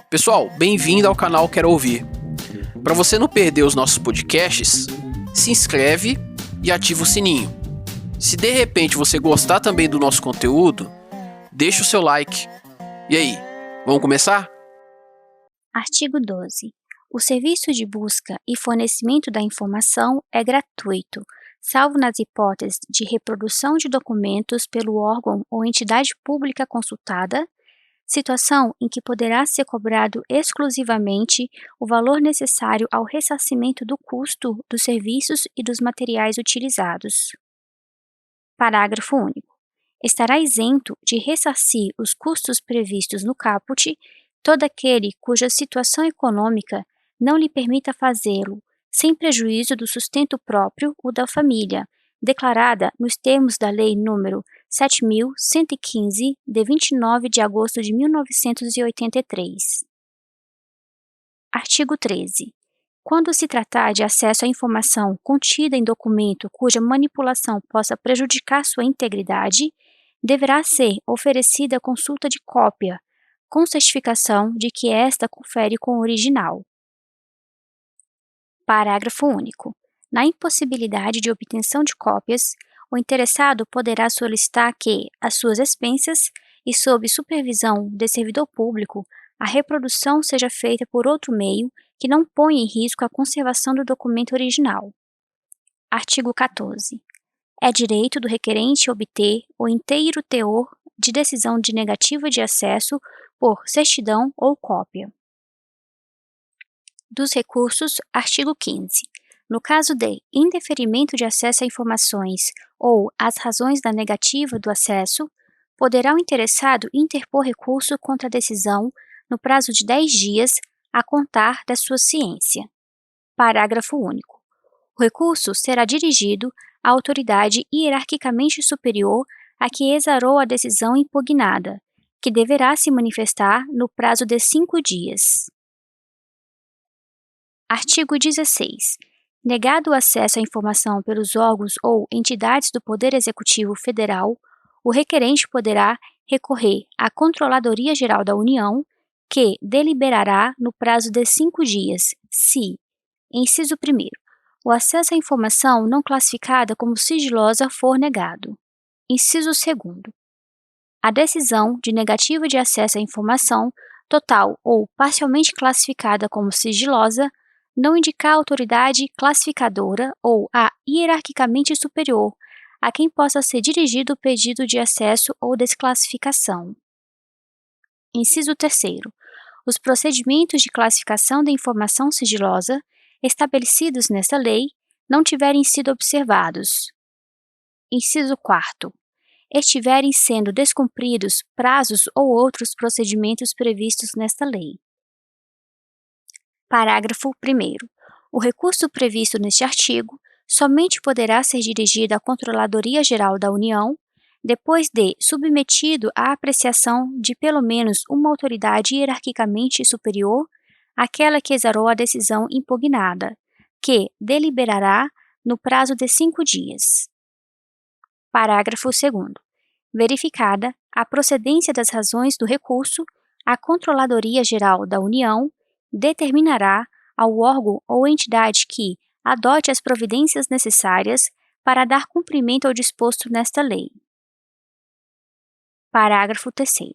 Pessoal, bem-vindo ao canal Quero Ouvir. Para você não perder os nossos podcasts, se inscreve e ativa o sininho. Se de repente você gostar também do nosso conteúdo, deixa o seu like. E aí, vamos começar? Artigo 12. O serviço de busca e fornecimento da informação é gratuito, salvo nas hipóteses de reprodução de documentos pelo órgão ou entidade pública consultada, situação em que poderá ser cobrado exclusivamente o valor necessário ao ressarcimento do custo dos serviços e dos materiais utilizados. Parágrafo único. Estará isento de ressarcir os custos previstos no caput todo aquele cuja situação econômica não lhe permita fazê-lo, sem prejuízo do sustento próprio ou da família, declarada nos termos da Lei nº 7.115, de 29 de agosto de 1983. Artigo 13. Quando se tratar de acesso à informação contida em documento cuja manipulação possa prejudicar sua integridade, deverá ser oferecida consulta de cópia, com certificação de que esta confere com o original. Parágrafo único. Na impossibilidade de obtenção de cópias, o interessado poderá solicitar que, às suas expensas e sob supervisão de servidor público, a reprodução seja feita por outro meio que não ponha em risco a conservação do documento original. Artigo 14. É direito do requerente obter o inteiro teor de decisão de negativa de acesso por certidão ou cópia. Dos recursos, artigo 15. No caso de indeferimento de acesso a informações ou as razões da negativa do acesso, poderá o interessado interpor recurso contra a decisão no prazo de 10 dias a contar da sua ciência. Parágrafo único. O recurso será dirigido à autoridade hierarquicamente superior a que exarou a decisão impugnada, que deverá se manifestar no prazo de 5 dias. Artigo 16. Negado o acesso à informação pelos órgãos ou entidades do Poder Executivo Federal, o requerente poderá recorrer à Controladoria Geral da União, que deliberará no prazo de 5 dias, se, inciso 1º, o acesso à informação não classificada como sigilosa for negado. Inciso 2º. A decisão de negativa de acesso à informação, total ou parcialmente classificada como sigilosa, não indicar a autoridade classificadora ou a hierarquicamente superior a quem possa ser dirigido o pedido de acesso ou desclassificação. Inciso 3º. Os procedimentos de classificação da informação sigilosa, estabelecidos nesta lei, não tiverem sido observados. Inciso 4º. Estiverem sendo descumpridos prazos ou outros procedimentos previstos nesta lei. Parágrafo 1º. O recurso previsto neste artigo somente poderá ser dirigido à Controladoria Geral da União, depois de submetido à apreciação de pelo menos uma autoridade hierarquicamente superior àquela que exarou a decisão impugnada, que deliberará no prazo de 5 dias. Parágrafo 2º. Verificada a procedência das razões do recurso, a Controladoria Geral da União determinará ao órgão ou entidade que adote as providências necessárias para dar cumprimento ao disposto nesta lei. Parágrafo 3º.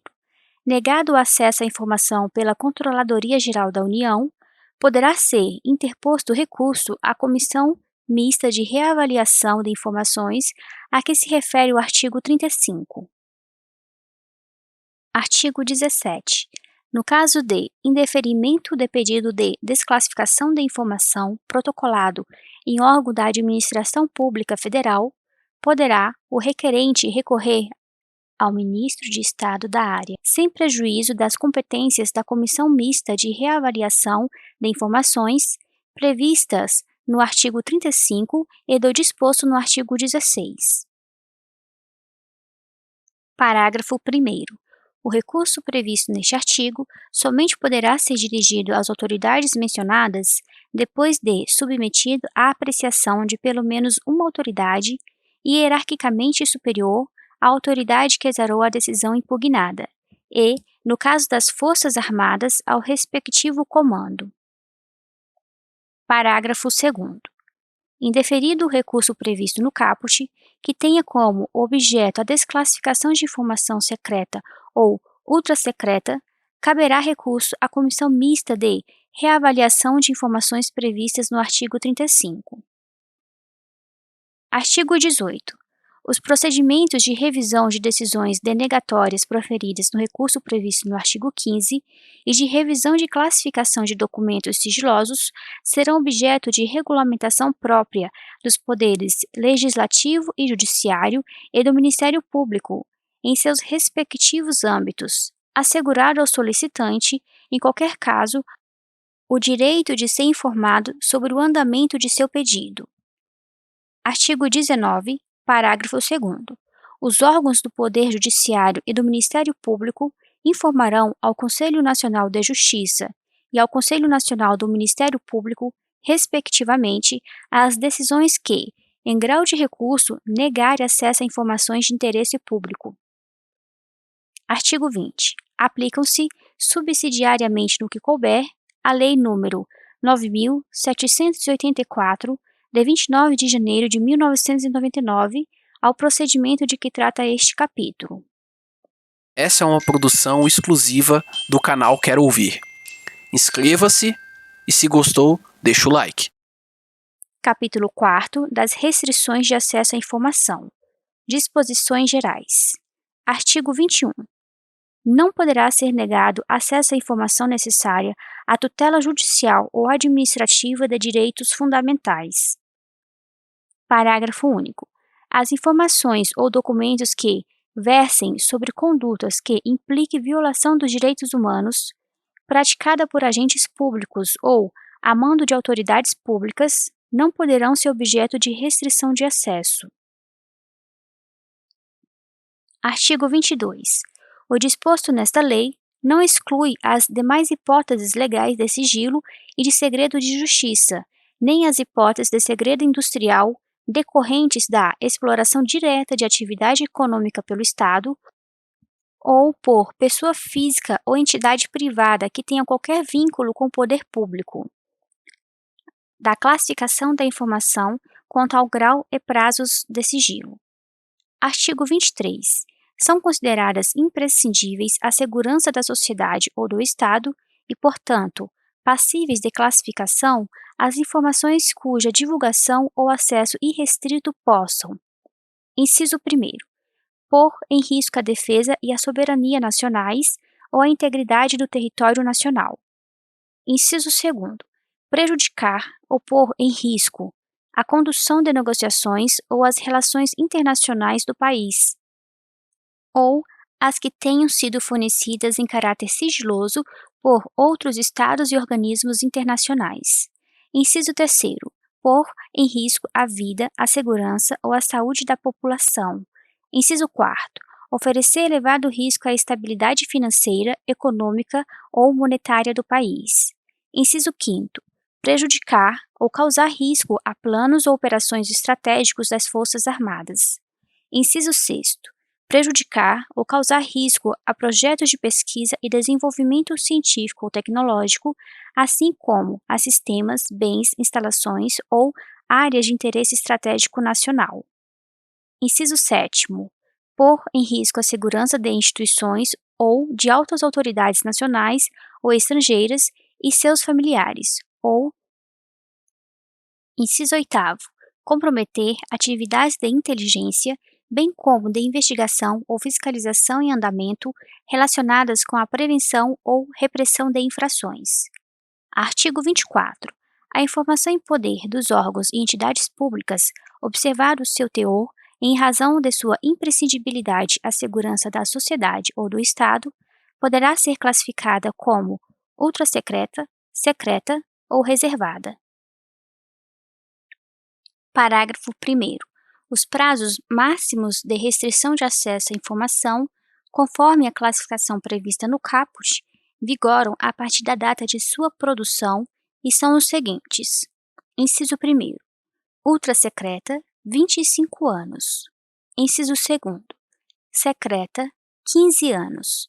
Negado o acesso à informação pela Controladoria Geral da União, poderá ser interposto recurso à Comissão Mista de Reavaliação de Informações a que se refere o artigo 35. Artigo 17. No caso de indeferimento de pedido de desclassificação da informação protocolado em órgão da Administração Pública Federal, poderá o requerente recorrer ao Ministro de Estado da área, sem prejuízo das competências da Comissão Mista de Reavaliação de Informações previstas no artigo 35 e do disposto no artigo 16. Parágrafo 1º. O recurso previsto neste artigo somente poderá ser dirigido às autoridades mencionadas depois de submetido à apreciação de pelo menos uma autoridade hierarquicamente superior à autoridade que exarou a decisão impugnada e no caso das Forças Armadas, ao respectivo comando. Parágrafo 2º. Indeferido o recurso previsto no caput, que tenha como objeto a desclassificação de informação secreta ou ultrasecreta, caberá recurso à comissão mista de reavaliação de informações previstas no artigo 35. Artigo 18. Os procedimentos de revisão de decisões denegatórias proferidas no recurso previsto no artigo 15 e de revisão de classificação de documentos sigilosos serão objeto de regulamentação própria dos poderes legislativo e judiciário e do Ministério Público, em seus respectivos âmbitos, assegurado ao solicitante, em qualquer caso, o direito de ser informado sobre o andamento de seu pedido. Artigo 19. Parágrafo 2º. Os órgãos do Poder Judiciário e do Ministério Público informarão ao Conselho Nacional de Justiça e ao Conselho Nacional do Ministério Público, respectivamente, as decisões que, em grau de recurso, negarem acesso a informações de interesse público. Artigo 20. Aplicam-se, subsidiariamente no que couber, a Lei nº 9.784, de 29 de janeiro de 1999, ao procedimento de que trata este capítulo. Essa é uma produção exclusiva do canal Quero Ouvir. Inscreva-se e, se gostou, deixa o like. Capítulo 4 das restrições de acesso à informação. Disposições gerais. Artigo 21. Não poderá ser negado acesso à informação necessária à tutela judicial ou administrativa de direitos fundamentais. Parágrafo único. As informações ou documentos que versem sobre condutas que impliquem violação dos direitos humanos, praticada por agentes públicos ou a mando de autoridades públicas, não poderão ser objeto de restrição de acesso. Artigo 22. O disposto nesta lei não exclui as demais hipóteses legais de sigilo e de segredo de justiça, nem as hipóteses de segredo industrial decorrentes da exploração direta de atividade econômica pelo Estado ou por pessoa física ou entidade privada que tenha qualquer vínculo com o poder público, da classificação da informação quanto ao grau e prazos de sigilo. Artigo 23. São consideradas imprescindíveis à segurança da sociedade ou do Estado e, portanto, passíveis de classificação as informações cuja divulgação ou acesso irrestrito possam: inciso 1º, pôr em risco a defesa e a soberania nacionais ou a integridade do território nacional. Inciso 2º, prejudicar ou pôr em risco a condução de negociações ou as relações internacionais do país, ou as que tenham sido fornecidas em caráter sigiloso por outros estados e organismos internacionais. Inciso 3º, pôr em risco a vida, a segurança ou a saúde da população. Inciso 4º, oferecer elevado risco à estabilidade financeira, econômica ou monetária do país. Inciso 5º, prejudicar ou causar risco a planos ou operações estratégicos das Forças Armadas. Inciso 6º, prejudicar ou causar risco a projetos de pesquisa e desenvolvimento científico ou tecnológico, assim como a sistemas, bens, instalações ou áreas de interesse estratégico nacional. Inciso 7º, pôr em risco a segurança de instituições ou de altas autoridades nacionais ou estrangeiras e seus familiares, ou inciso 8º, comprometer atividades de inteligência, bem como de investigação ou fiscalização em andamento relacionadas com a prevenção ou repressão de infrações. Artigo 24. A informação em poder dos órgãos e entidades públicas, observado o seu teor, em razão de sua imprescindibilidade à segurança da sociedade ou do Estado, poderá ser classificada como ultrasecreta, secreta ou reservada. Parágrafo 1º. Os prazos máximos de restrição de acesso à informação, conforme a classificação prevista no caput, vigoram a partir da data de sua produção e são os seguintes: inciso 1º, ultrasecreta, 25 anos. Inciso 2º, secreta, 15 anos.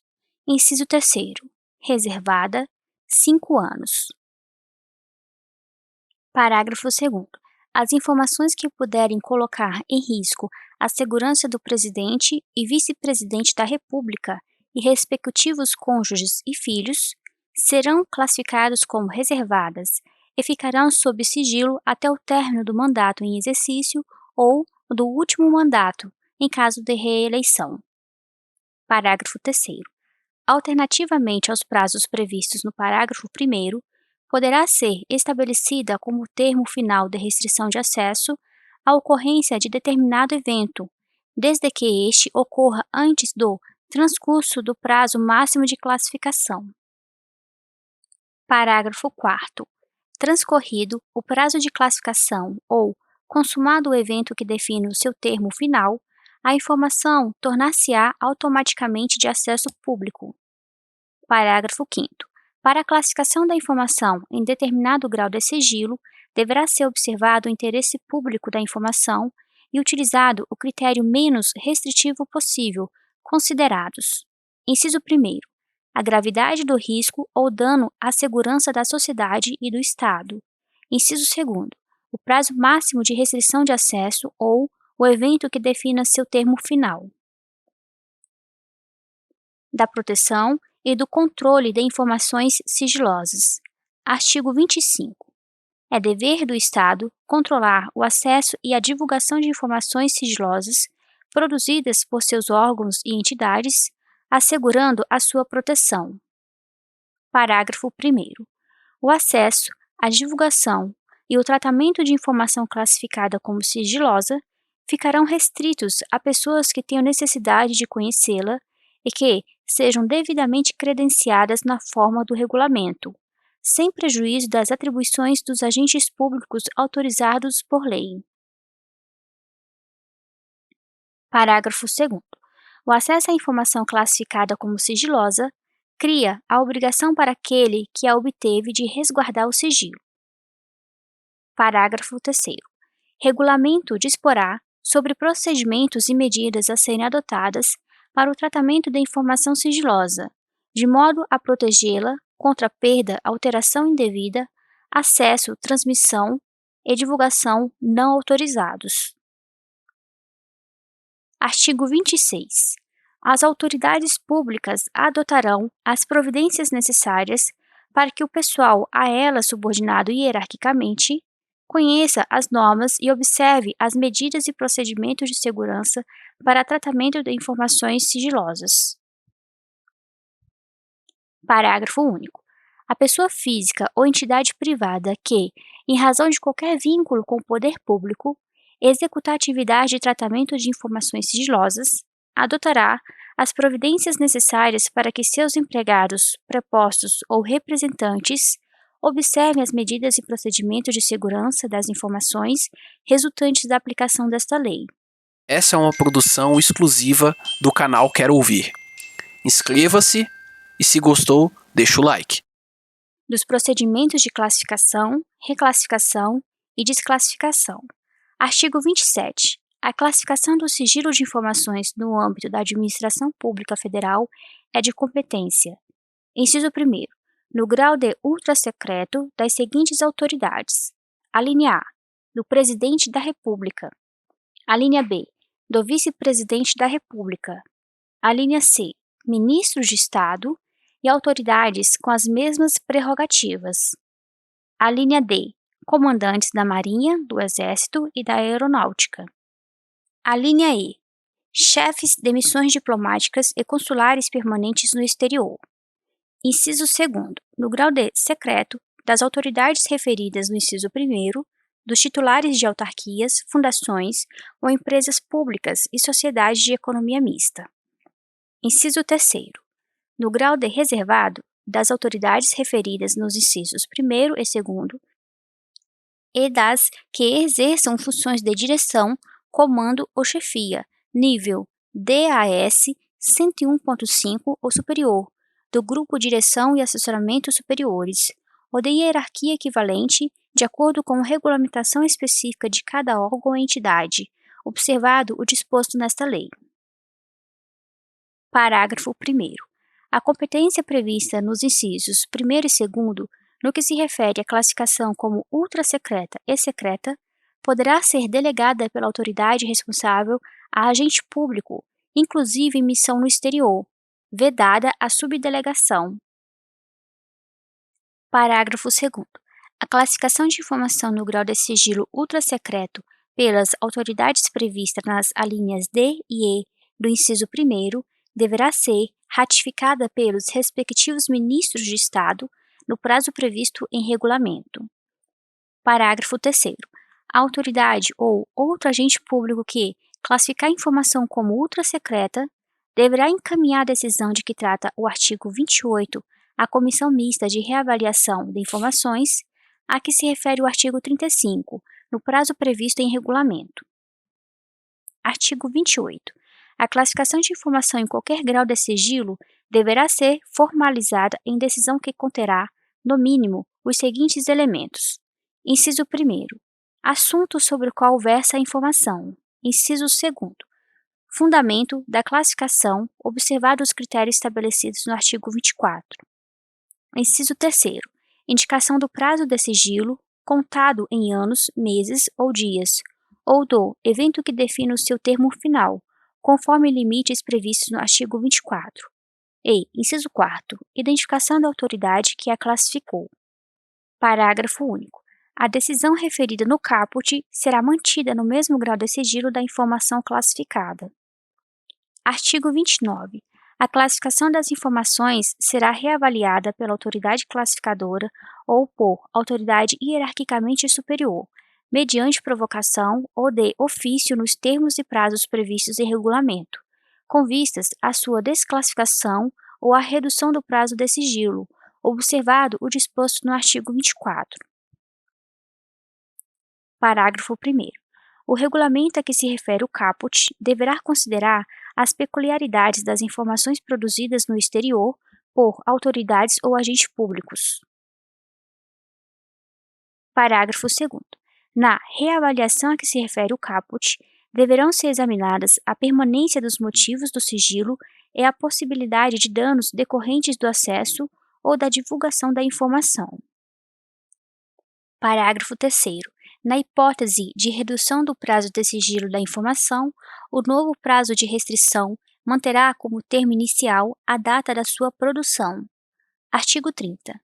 Inciso 3º. Reservada, 5 anos. Parágrafo 2º. As informações que puderem colocar em risco a segurança do Presidente e Vice-Presidente da República e respectivos cônjuges e filhos serão classificadas como reservadas e ficarão sob sigilo até o término do mandato em exercício ou do último mandato, em caso de reeleição. Parágrafo 3º. Alternativamente aos prazos previstos no parágrafo 1º, poderá ser estabelecida como termo final de restrição de acesso a ocorrência de determinado evento, desde que este ocorra antes do transcurso do prazo máximo de classificação. Parágrafo 4º. Transcorrido o prazo de classificação ou consumado o evento que define o seu termo final, a informação tornar-se-á automaticamente de acesso público. Parágrafo 5º. Para a classificação da informação em determinado grau de sigilo, deverá ser observado o interesse público da informação e utilizado o critério menos restritivo possível, considerados: inciso 1º, a gravidade do risco ou dano à segurança da sociedade e do Estado. Inciso 2º, o prazo máximo de restrição de acesso ou o evento que defina seu termo final. Da proteção e do controle de informações sigilosas. Artigo 25. É dever do Estado controlar o acesso e a divulgação de informações sigilosas produzidas por seus órgãos e entidades, assegurando a sua proteção. Parágrafo 1º. O acesso, a divulgação e o tratamento de informação classificada como sigilosa ficarão restritos a pessoas que tenham necessidade de conhecê-la e que sejam devidamente credenciadas na forma do regulamento, sem prejuízo das atribuições dos agentes públicos autorizados por lei. Parágrafo 2º. O acesso à informação classificada como sigilosa cria a obrigação para aquele que a obteve de resguardar o sigilo. Parágrafo 3º. Regulamento disporá sobre procedimentos e medidas a serem adotadas para o tratamento da informação sigilosa, de modo a protegê-la contra perda, alteração indevida, acesso, transmissão e divulgação não autorizados. Artigo 26. As autoridades públicas adotarão as providências necessárias para que o pessoal a elas subordinado hierarquicamente conheça as normas e observe as medidas e procedimentos de segurança para tratamento de informações sigilosas. Parágrafo único. A pessoa física ou entidade privada que, em razão de qualquer vínculo com o poder público, executar atividade de tratamento de informações sigilosas, adotará as providências necessárias para que seus empregados, prepostos ou representantes observem as medidas e procedimentos de segurança das informações resultantes da aplicação desta lei. Essa é uma produção exclusiva do canal Quero Ouvir. Inscreva-se e, se gostou, deixa o like. Dos procedimentos de classificação, reclassificação e desclassificação. Artigo 27. A classificação do sigilo de informações no âmbito da Administração Pública Federal é de competência: inciso 1º, no grau de ultrasecreto das seguintes autoridades: a linha A, do Presidente da República; a linha B, do Vice-Presidente da República; a linha C, Ministros de Estado e autoridades com as mesmas prerrogativas; a linha D, comandantes da Marinha, do Exército e da Aeronáutica; a linha E, chefes de missões diplomáticas e consulares permanentes no exterior. Inciso 2º, no grau de secreto, das autoridades referidas no inciso 1º, dos titulares de autarquias, fundações ou empresas públicas e sociedades de economia mista. Inciso 3º, no grau de reservado, das autoridades referidas nos incisos 1º e 2º, e das que exerçam funções de direção, comando ou chefia, nível DAS 101.5 ou superior, do Grupo Direção e Assessoramento Superiores, ou de hierarquia equivalente, de acordo com a regulamentação específica de cada órgão ou entidade, observado o disposto nesta lei. Parágrafo 1º. A competência prevista nos incisos 1º e 2º, no que se refere à classificação como ultrasecreta e secreta, poderá ser delegada pela autoridade responsável a agente público, inclusive em missão no exterior, vedada a subdelegação. Parágrafo 2º. A classificação de informação no grau de sigilo ultrasecreto pelas autoridades previstas nas alíneas D e E do inciso 1º deverá ser ratificada pelos respectivos ministros de Estado no prazo previsto em regulamento. Parágrafo 3º. A autoridade ou outro agente público que classificar informação como ultrasecreta deverá encaminhar a decisão de que trata o artigo 28 à Comissão Mista de Reavaliação de Informações, a que se refere o artigo 35, no prazo previsto em regulamento. Artigo 28. A classificação de informação em qualquer grau de sigilo deverá ser formalizada em decisão que conterá, no mínimo, os seguintes elementos. Inciso 1º. Assunto sobre o qual versa a informação. Inciso 2º. Fundamento da classificação, observados os critérios estabelecidos no artigo 24. Inciso 3º. Indicação do prazo de sigilo, contado em anos, meses ou dias, ou do evento que define o seu termo final, conforme limites previstos no artigo 24. E, inciso 4º, identificação da autoridade que a classificou. Parágrafo único. A decisão referida no caput será mantida no mesmo grau de sigilo da informação classificada. Artigo 29. A classificação das informações será reavaliada pela autoridade classificadora ou por autoridade hierarquicamente superior, mediante provocação ou de ofício nos termos e prazos previstos em regulamento, com vistas à sua desclassificação ou à redução do prazo de sigilo, observado o disposto no artigo 24. Parágrafo 1º. O regulamento a que se refere o caput deverá considerar as peculiaridades das informações produzidas no exterior por autoridades ou agentes públicos. Parágrafo 2º. Na reavaliação a que se refere o caput, deverão ser examinadas a permanência dos motivos do sigilo e a possibilidade de danos decorrentes do acesso ou da divulgação da informação. Parágrafo 3º. Na hipótese de redução do prazo de sigilo da informação, o novo prazo de restrição manterá como termo inicial a data da sua produção. Artigo 30.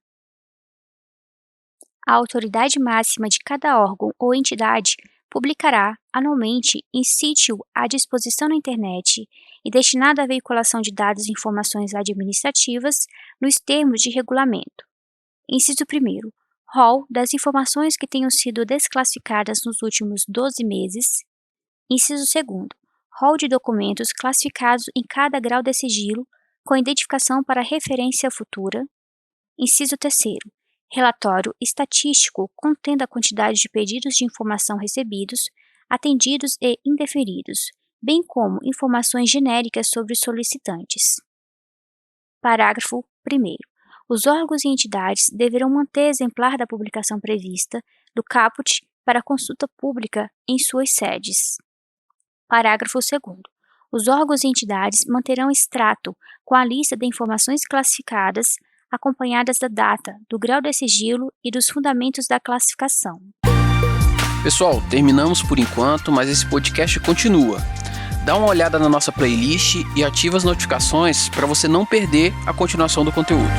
A autoridade máxima de cada órgão ou entidade publicará, anualmente, em sítio à disposição na internet e destinado à veiculação de dados e informações administrativas, nos termos de regulamento. Inciso 1º. Rol das informações que tenham sido desclassificadas nos últimos 12 meses. Inciso 2º. Rol de documentos classificados em cada grau de sigilo, com identificação para referência futura. Inciso 3º. Relatório estatístico contendo a quantidade de pedidos de informação recebidos, atendidos e indeferidos, bem como informações genéricas sobre os solicitantes. Parágrafo 1º. Os órgãos e entidades deverão manter exemplar da publicação prevista do caput para consulta pública em suas sedes. Parágrafo 2º. Os órgãos e entidades manterão extrato com a lista de informações classificadas, acompanhadas da data, do grau de sigilo e dos fundamentos da classificação. Pessoal, terminamos por enquanto, mas esse podcast continua. Dá uma olhada na nossa playlist e ativa as notificações para você não perder a continuação do conteúdo.